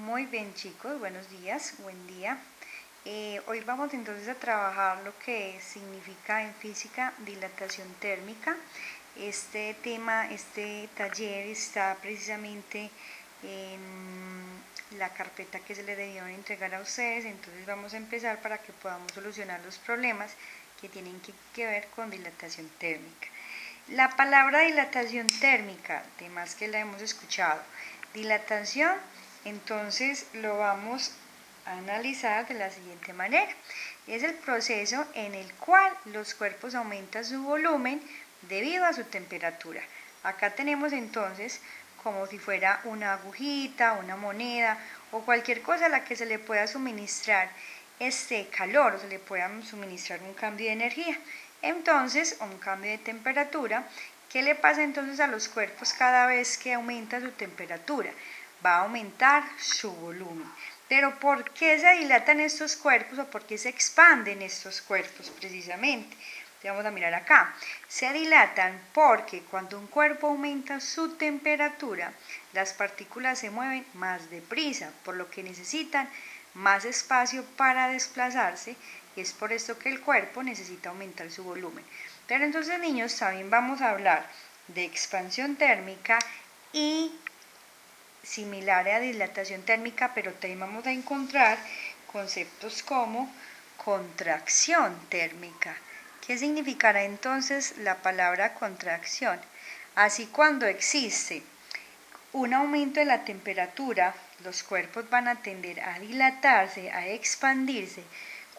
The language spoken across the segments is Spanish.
Muy bien chicos, buenos días, buen día. Hoy vamos entonces a trabajar lo que significa en física dilatación térmica. Este tema, este taller está precisamente en la carpeta que se le debieron entregar a ustedes, entonces vamos a empezar para que podamos solucionar los problemas que tienen que ver con dilatación térmica. La palabra dilatación térmica, además que la hemos escuchado, dilatación, entonces lo vamos a analizar de la siguiente manera. Es el proceso en el cual los cuerpos aumentan su volumen debido a su temperatura. Acá tenemos entonces como si fuera una agujita, una moneda o cualquier cosa a la que se le pueda suministrar calor o se le pueda suministrar un cambio de energía. Entonces, un cambio de temperatura. ¿Qué le pasa entonces a los cuerpos cada vez que aumenta su temperatura? Va a aumentar su volumen. Pero ¿por qué se dilatan estos cuerpos o por qué se expanden estos cuerpos precisamente? Vamos a mirar acá. Se dilatan porque cuando un cuerpo aumenta su temperatura, las partículas se mueven más deprisa, por lo que necesitan más espacio para desplazarse, y es por esto que el cuerpo necesita aumentar su volumen. Pero entonces, niños, también vamos a hablar de expansión térmica y similar a dilatación térmica, pero también vamos a encontrar conceptos como contracción térmica. ¿Qué significará entonces la palabra contracción? Así, cuando existe un aumento de la temperatura, los cuerpos van a tender a dilatarse, a expandirse.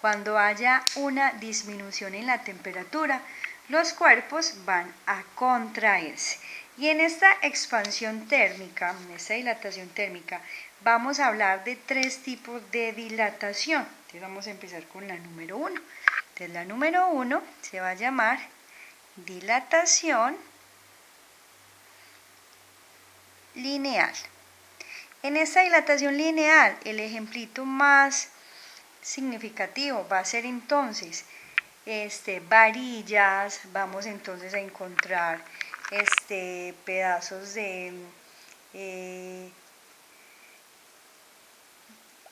Cuando haya una disminución en la temperatura, los cuerpos van a contraerse. Y en esta expansión térmica, en esta dilatación térmica, vamos a hablar de tres tipos de dilatación. Entonces vamos a empezar con la número 1. Entonces la número 1 se va a llamar dilatación lineal. En esta dilatación lineal, el ejemplito más significativo va a ser entonces varillas. Vamos entonces a encontrar pedazos de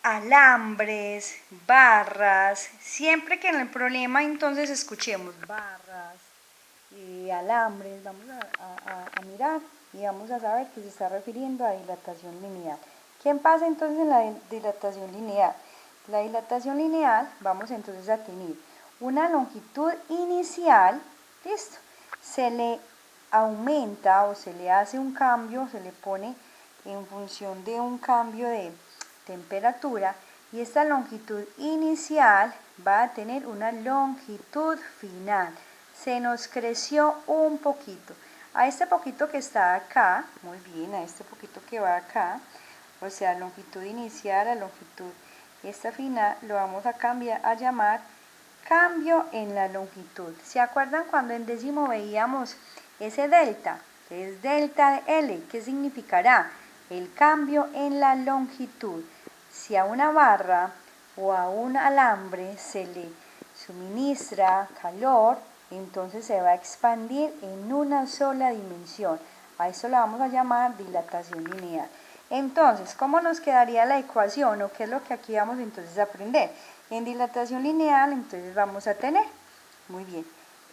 alambres, barras. Siempre que en el problema entonces escuchemos barras y alambres, vamos a mirar y vamos a saber que se está refiriendo a dilatación lineal. ¿Qué pasa entonces en la dilatación lineal? La dilatación lineal, vamos entonces a tener una longitud inicial, listo, se le aumenta o se le hace un cambio, se le pone en función de un cambio de temperatura, y esta longitud inicial va a tener una longitud final. Se nos creció un poquito. A este poquito que está acá, muy bien, a este poquito que va acá, o sea, longitud inicial a longitud esta final, lo vamos a cambiar, a llamar cambio en la longitud. ¿Se acuerdan cuando en décimo veíamos ese delta? Que es delta de L. ¿Qué significará? El cambio en la longitud. Si a una barra o a un alambre se le suministra calor, entonces se va a expandir en una sola dimensión. A eso la vamos a llamar dilatación lineal. Entonces, ¿cómo nos quedaría la ecuación o qué es lo que aquí vamos entonces a aprender? En dilatación lineal, entonces vamos a tener, muy bien,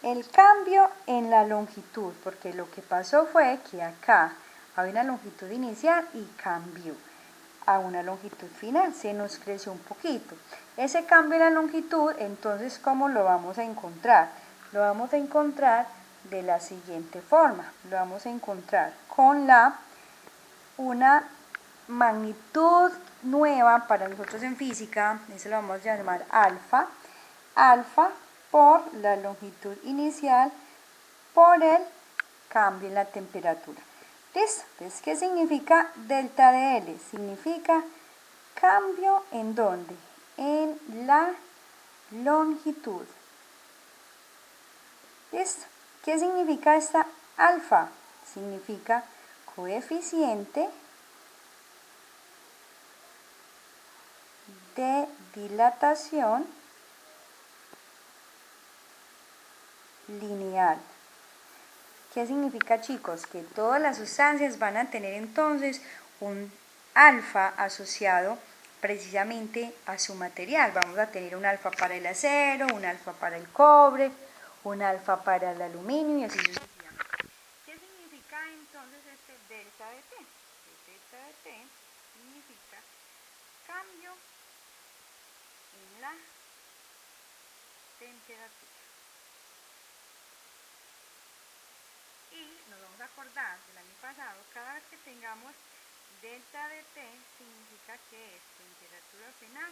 el cambio en la longitud, porque lo que pasó fue que acá había una longitud inicial y cambió a una longitud final, se nos creció un poquito. Ese cambio en la longitud, entonces, ¿cómo lo vamos a encontrar? Lo vamos a encontrar de la siguiente forma, lo vamos a encontrar con una magnitud nueva para nosotros en física, eso lo vamos a llamar alfa, alfa por la longitud inicial por el cambio en la temperatura. ¿Listo? Entonces, ¿qué significa delta de L? Significa cambio en dónde? En la longitud. ¿Listo? ¿Qué significa esta alfa? Significa coeficiente de dilatación lineal. ¿Qué significa, chicos? Que todas las sustancias van a tener entonces un alfa asociado precisamente a su material. Vamos a tener un alfa para el acero, un alfa para el cobre, un alfa para el aluminio y así sucesivamente. ¿Qué significa entonces este delta de T? El delta de T significa cambio en la temperatura. Y nos vamos a acordar del año pasado, cada vez que tengamos delta de T significa que es temperatura final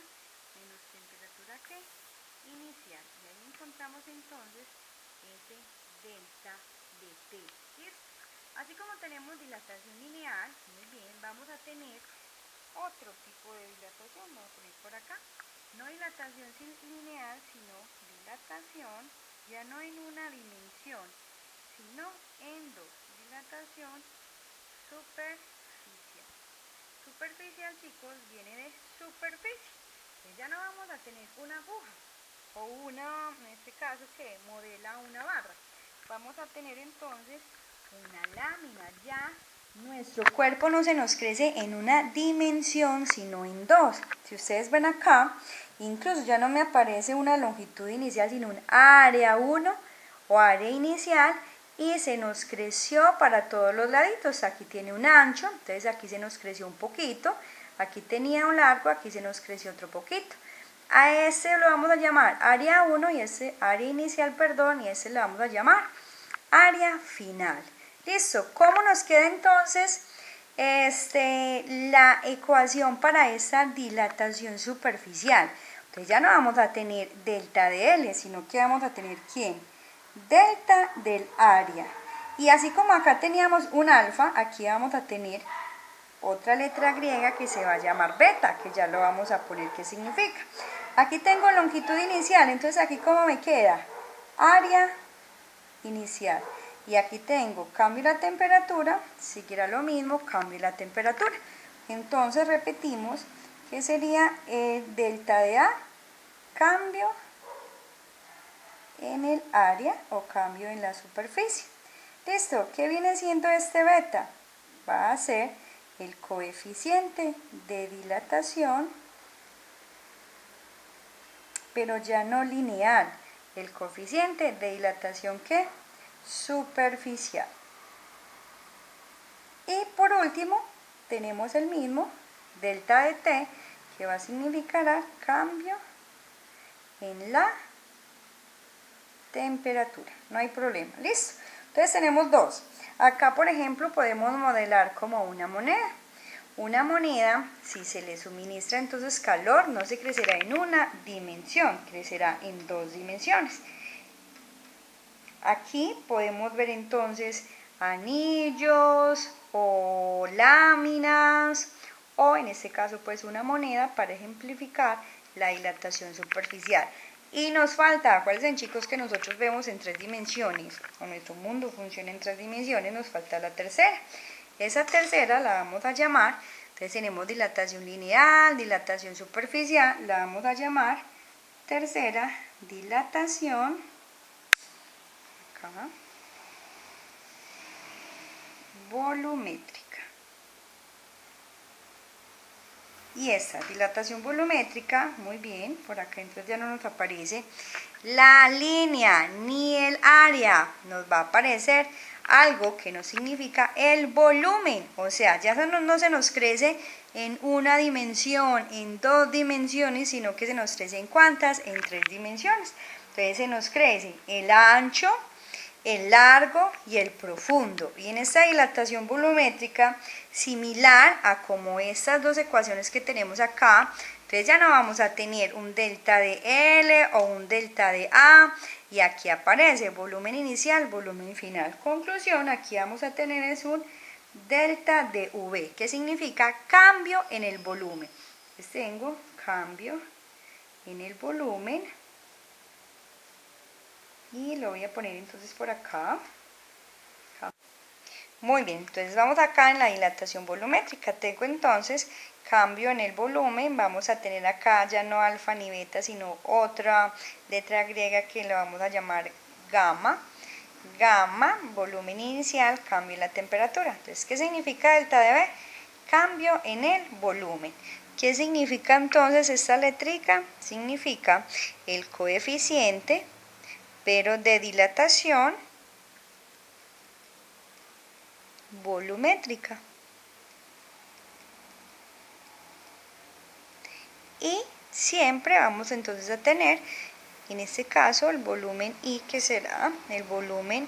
menos temperatura ¿qué? Inicial. Y ahí encontramos entonces ese delta de T. ¿Listo? Así como tenemos dilatación lineal, muy bien, vamos a tener otro tipo de dilatación. Vamos a poner por acá. No dilatación lineal, sino dilatación ya no en una dimensión, sino en dos. Dilatación superficial. Superficial, chicos, viene de superficie. Entonces ya no vamos a tener una aguja o una, en este caso, que modela una barra. Vamos a tener entonces una lámina. Ya nuestro cuerpo no se nos crece en una dimensión, sino en dos. Si ustedes ven acá, incluso ya no me aparece una longitud inicial, sino un área 1 o área inicial, y se nos creció para todos los laditos. Aquí tiene un ancho, entonces aquí se nos creció un poquito, aquí tenía un largo, aquí se nos creció otro poquito. A este lo vamos a llamar área 1 y ese área inicial, perdón, y ese lo vamos a llamar área final. Listo, ¿cómo nos queda entonces la ecuación para esta dilatación superficial? Entonces ya no vamos a tener delta de L, sino que vamos a tener ¿quién? Delta del área. Y así como acá teníamos un alfa, aquí vamos a tener otra letra griega que se va a llamar beta, que ya lo vamos a poner qué significa. Aquí tengo longitud inicial, entonces aquí ¿cómo me queda? Área inicial. Y aquí tengo cambio la temperatura, siquiera lo mismo, cambio la temperatura. Entonces repetimos que sería el delta de A, cambio en el área o cambio en la superficie. Listo, ¿qué viene siendo este beta? Va a ser el coeficiente de dilatación, pero ya no lineal, el coeficiente de dilatación ¿qué? Superficial. Y por último, tenemos el mismo, delta de T, que va a significar cambio en la temperatura. No hay problema, ¿listo? Entonces tenemos dos. Acá, por ejemplo, podemos modelar como una moneda. Una moneda, si se le suministra entonces calor, no se crecerá en una dimensión, crecerá en dos dimensiones. Aquí podemos ver entonces anillos o láminas, o en este caso pues una moneda para ejemplificar la dilatación superficial. Y nos falta, acuérdense chicos que nosotros vemos en tres dimensiones, o nuestro mundo funciona en tres dimensiones, nos falta la tercera. Esa tercera la vamos a llamar, entonces tenemos dilatación lineal, dilatación superficial, la vamos a llamar tercera dilatación, acá, volumétrica. Y esta dilatación volumétrica, muy bien, por acá entonces ya no nos aparece la línea ni el área, nos va a aparecer algo que nos significa el volumen, o sea, ya no se nos crece en una dimensión, en dos dimensiones, sino que se nos crece en ¿cuántas? En tres dimensiones. Entonces se nos crece el ancho, el largo y el profundo. Y en esta dilatación volumétrica, similar a como estas dos ecuaciones que tenemos acá, entonces ya no vamos a tener un delta de L o un delta de A, y aquí aparece volumen inicial, volumen final. Conclusión, aquí vamos a tener es un delta de V, que significa cambio en el volumen. Entonces tengo cambio en el volumen, y lo voy a poner entonces por acá. Muy bien, entonces vamos acá en la dilatación volumétrica. Tengo entonces cambio en el volumen, vamos a tener acá ya no alfa ni beta, sino otra letra griega que le vamos a llamar gamma. Gamma, volumen inicial, cambio en la temperatura. Entonces, ¿qué significa delta de V? cambio en el volumen. ¿Qué significa entonces esta letrica? Significa el coeficiente, pero de dilatación volumétrica. Y siempre vamos entonces a tener, en este caso, el volumen I, que será el volumen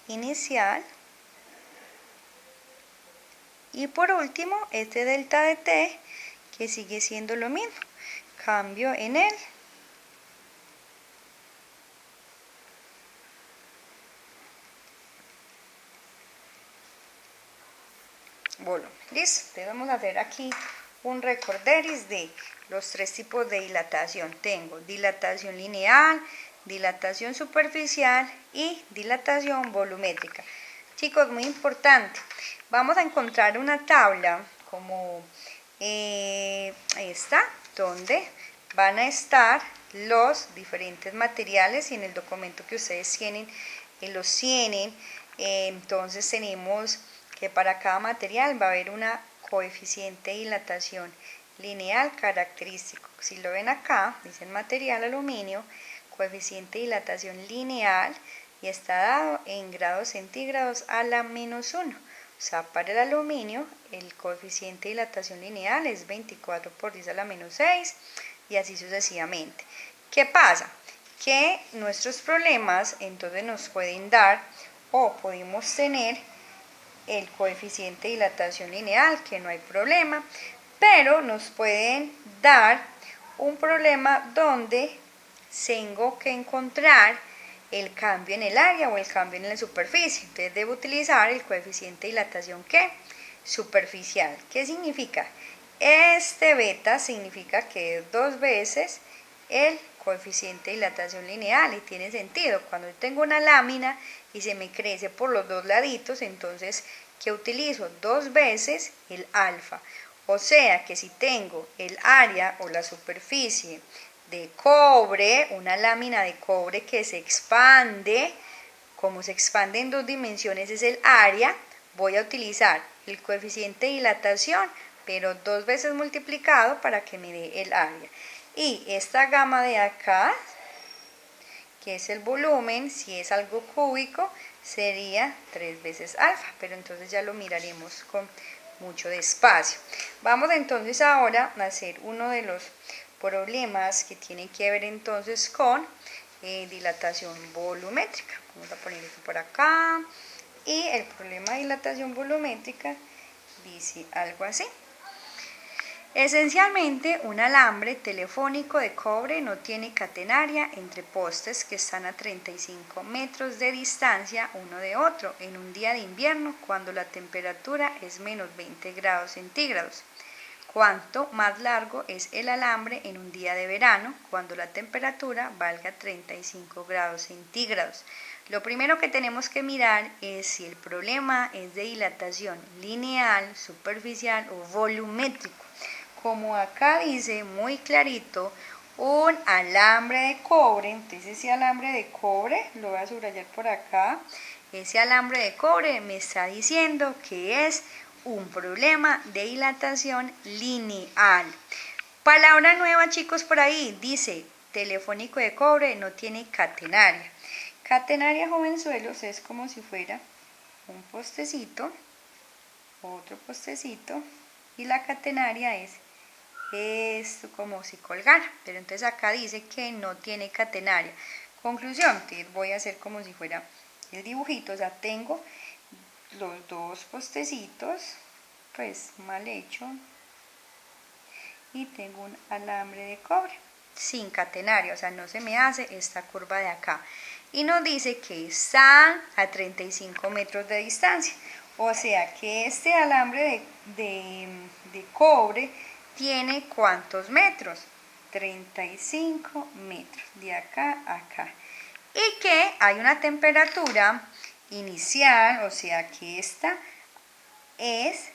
inicial. Y por último, este delta de T, que sigue siendo lo mismo. Cambio en el volumen. Listo. Entonces vamos a hacer aquí un recorderis de los tres tipos de dilatación. Tengo dilatación lineal, dilatación superficial y dilatación volumétrica. Chicos, muy importante. Vamos a encontrar una tabla como esta, donde van a estar los diferentes materiales, y en el documento que ustedes tienen, los tienen. Entonces tenemos que para cada material va a haber una coeficiente de dilatación lineal característico. Si lo ven acá, dice el material aluminio, coeficiente de dilatación lineal, y está dado en grados centígrados a la -1. O sea, para el aluminio, el coeficiente de dilatación lineal es 24 por 10 a la -6, y así sucesivamente. ¿Qué pasa? Que nuestros problemas entonces nos pueden dar, o podemos tener, el coeficiente de dilatación lineal, que no hay problema, pero nos pueden dar un problema donde tengo que encontrar el cambio en el área o el cambio en la superficie. Entonces debo utilizar el coeficiente de dilatación ¿qué? Superficial. ¿Qué significa? Este beta significa que es 2 veces el coeficiente de dilatación lineal, y tiene sentido. Cuando tengo una lámina y se me crece por los dos laditos, entonces que utilizo 2 veces el alfa. O sea que si tengo el área o la superficie de cobre, una lámina de cobre que se expande, como se expande en 2 dimensiones es el área, voy a utilizar el coeficiente de dilatación, pero 2 veces multiplicado para que me dé el área. Y esta gama de acá, que es el volumen, si es algo cúbico, sería 3 veces alfa, pero entonces ya lo miraremos con mucho despacio. Vamos entonces ahora a hacer uno de los problemas que tienen que ver entonces con dilatación volumétrica. Vamos a poner esto por acá, y el problema de dilatación volumétrica dice algo así. Esencialmente, un alambre telefónico de cobre no tiene catenaria entre postes que están a 35 metros de distancia uno de otro en un día de invierno cuando la temperatura es menos 20 grados centígrados. Cuanto más largo es el alambre en un día de verano cuando la temperatura valga 35 grados centígrados. Lo primero que tenemos que mirar es si el problema es de dilatación lineal, superficial o volumétrico. Como acá dice muy clarito, un alambre de cobre, entonces ese alambre de cobre, lo voy a subrayar por acá, ese alambre de cobre me está diciendo que es un problema de dilatación lineal. Palabra nueva, chicos, por ahí, dice telefónico de cobre no tiene catenaria. Catenaria, jovenzuelos, es como si fuera un postecito, otro postecito, y la catenaria es esto, como si colgara, pero entonces acá dice que no tiene catenaria. Conclusión, entonces voy a hacer como si fuera el dibujito, o sea, tengo los dos postecitos, pues mal hecho, y tengo un alambre de cobre sin catenaria, o sea, no se me hace esta curva de acá, y nos dice que están a 35 metros de distancia, o sea que este alambre de cobre tiene ¿cuántos metros? 35 metros, de acá a acá, y que hay una temperatura inicial, o sea que esta es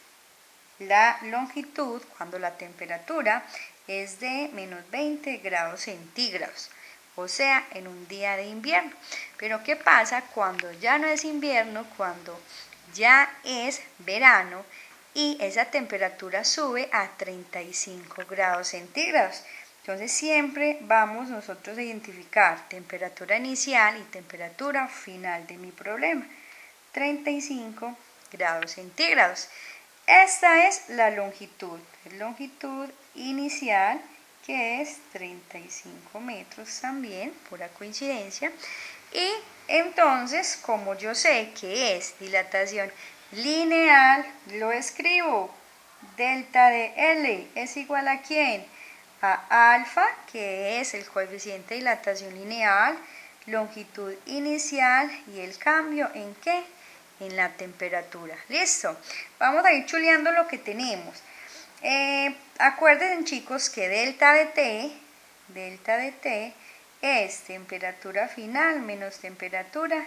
la longitud cuando la temperatura es de menos 20 grados centígrados, o sea, en un día de invierno. Pero ¿qué pasa cuando ya no es invierno, cuando ya es verano? y esa temperatura sube a 35 grados centígrados. Entonces siempre vamos nosotros a identificar temperatura inicial y temperatura final de mi problema. 35 grados centígrados. Esta es la longitud inicial, que es 35 metros también, pura coincidencia. Y entonces, como yo sé que es dilatación lineal, lo escribo. Delta de L es igual a ¿quién? A alfa, que es el coeficiente de dilatación lineal, longitud inicial y el cambio ¿en qué? En la temperatura. ¿Listo? Vamos a ir chuleando lo que tenemos. Acuérdense, chicos, que delta de T es temperatura final menos temperatura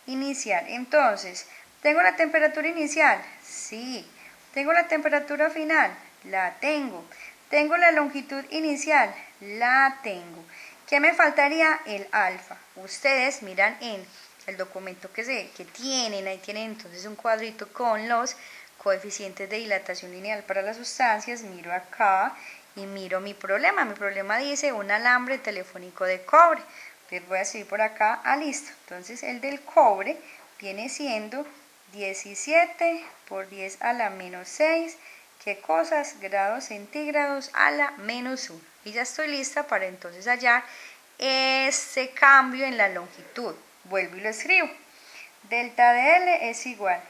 inicial. Entonces, ¿tengo la temperatura inicial? Sí. ¿Tengo la temperatura final? La tengo. ¿Tengo la longitud inicial? La tengo. ¿Qué me faltaría? El alfa. Ustedes miran en el documento que tienen, ahí tienen entonces un cuadrito con los coeficientes de dilatación lineal para las sustancias. Miro acá y miro mi problema. Mi problema dice un alambre telefónico de cobre. Les voy a escribir por acá, listo. Entonces el del cobre viene siendo 17 por 10 a la menos 6. ¿Qué cosas? Grados centígrados a la menos 1. Y ya estoy lista para entonces hallar este cambio en la longitud. Vuelvo y lo escribo. Delta de L es igual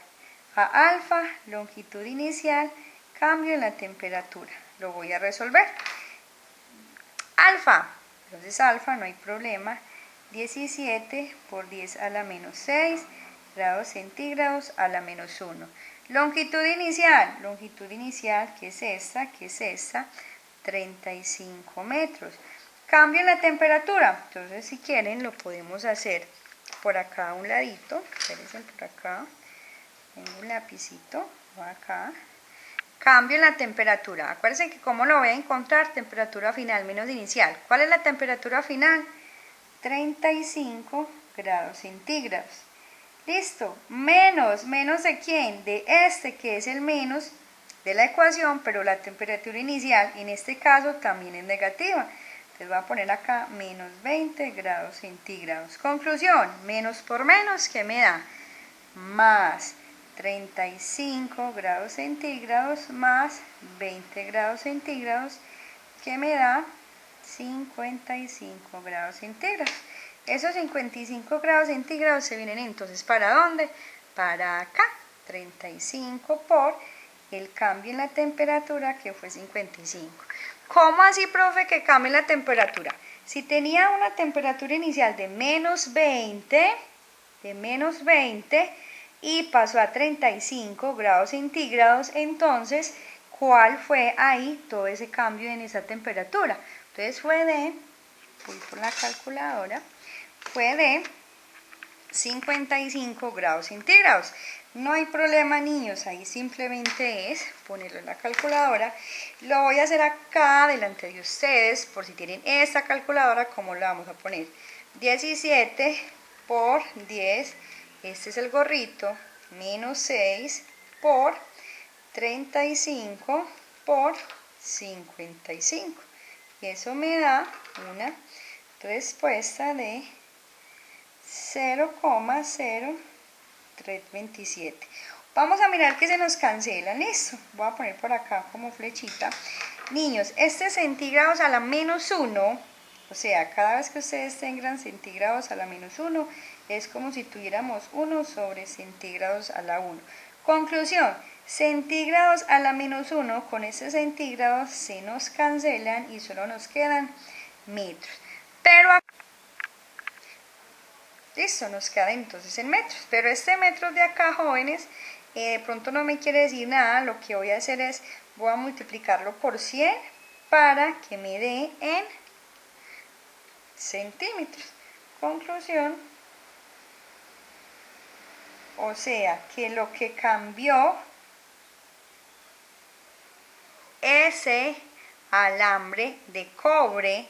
a alfa, longitud inicial, cambio en la temperatura. Lo voy a resolver. Alfa, entonces alfa, no hay problema. 17 por 10 a la menos 6 grados centígrados a la menos 1. Longitud inicial, ¿qué es esta? 35 metros. Cambio en la temperatura, entonces si quieren lo podemos hacer por acá a un ladito. Espérense por acá, tengo un lapicito, voy acá. Cambio en la temperatura, acuérdense que cómo lo voy a encontrar, temperatura final menos inicial. ¿Cuál es la temperatura final? 35 grados centígrados. Listo, menos ¿de quién? De este que es el menos de la ecuación, pero la temperatura inicial en este caso también es negativa. Entonces voy a poner acá menos 20 grados centígrados. Conclusión, menos por menos, ¿qué me da? Más 35 grados centígrados más 20 grados centígrados, ¿qué me da? 55 grados centígrados. Esos 55 grados centígrados se vienen entonces ¿para dónde? Para acá. 35 por el cambio en la temperatura, que fue 55. ¿Cómo así, profe, que cambie la temperatura? Si tenía una temperatura inicial de menos 20 y pasó a 35 grados centígrados, entonces, ¿cuál fue ahí todo ese cambio en esa temperatura? Entonces voy por la calculadora, fue de 55 grados centígrados. No hay problema, niños, ahí simplemente es ponerlo en la calculadora. Lo voy a hacer acá delante de ustedes, por si tienen esta calculadora, ¿cómo la vamos a poner? 17 por 10, este es el gorrito, menos 6 por 35 por 55. Y eso me da una respuesta de 0,0327. Vamos a mirar que se nos cancelan. Listo, voy a poner por acá como flechita. Niños, este centígrados a la menos 1, o sea, cada vez que ustedes tengan centígrados a la menos 1, es como si tuviéramos 1 sobre centígrados a la 1. Conclusión, centígrados a la menos 1, con ese centígrados se nos cancelan y solo nos quedan metros. Pero listo, nos queda entonces en metros. Pero este metro de acá, jóvenes, de pronto no me quiere decir nada. Lo que voy a hacer es, voy a multiplicarlo por 100 para que me dé en centímetros. Conclusión, o sea, que lo que cambió ese alambre de cobre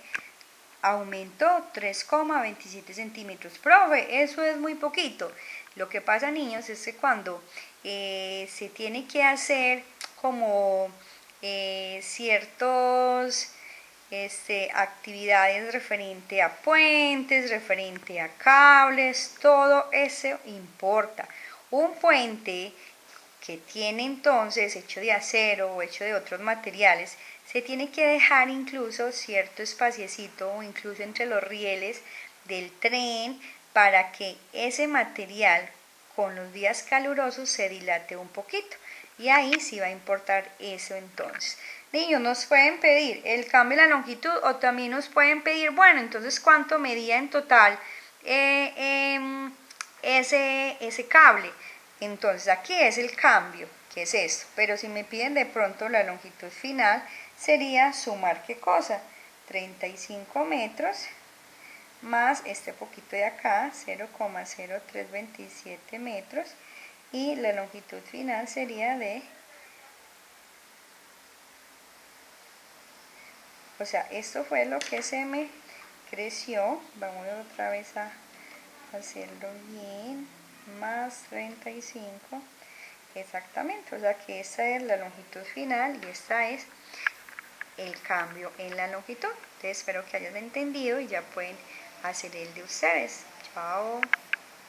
aumentó 3,27 centímetros. Profe, eso es muy poquito. Lo que pasa, niños, es que cuando se tiene que hacer como ciertos actividades referente a puentes, referente a cables, todo eso importa. Un puente que tiene entonces hecho de acero o hecho de otros materiales, se tiene que dejar incluso cierto espaciecito o incluso entre los rieles del tren para que ese material con los días calurosos se dilate un poquito, y ahí sí va a importar eso entonces. Niños, nos pueden pedir el cambio de la longitud o también nos pueden pedir, bueno, entonces cuánto medía en total ese cable. Entonces aquí es el cambio, que es esto, pero si me piden de pronto la longitud final, sería sumar qué cosa, 35 metros más este poquito de acá, 0,0327 metros, y la longitud final sería o sea, esto fue lo que se me creció. Vamos otra vez a hacerlo bien, más 35, exactamente, o sea que esta es la longitud final y esta es el cambio en la longitud. Entonces espero que hayan entendido y ya pueden hacer el de ustedes. Chao.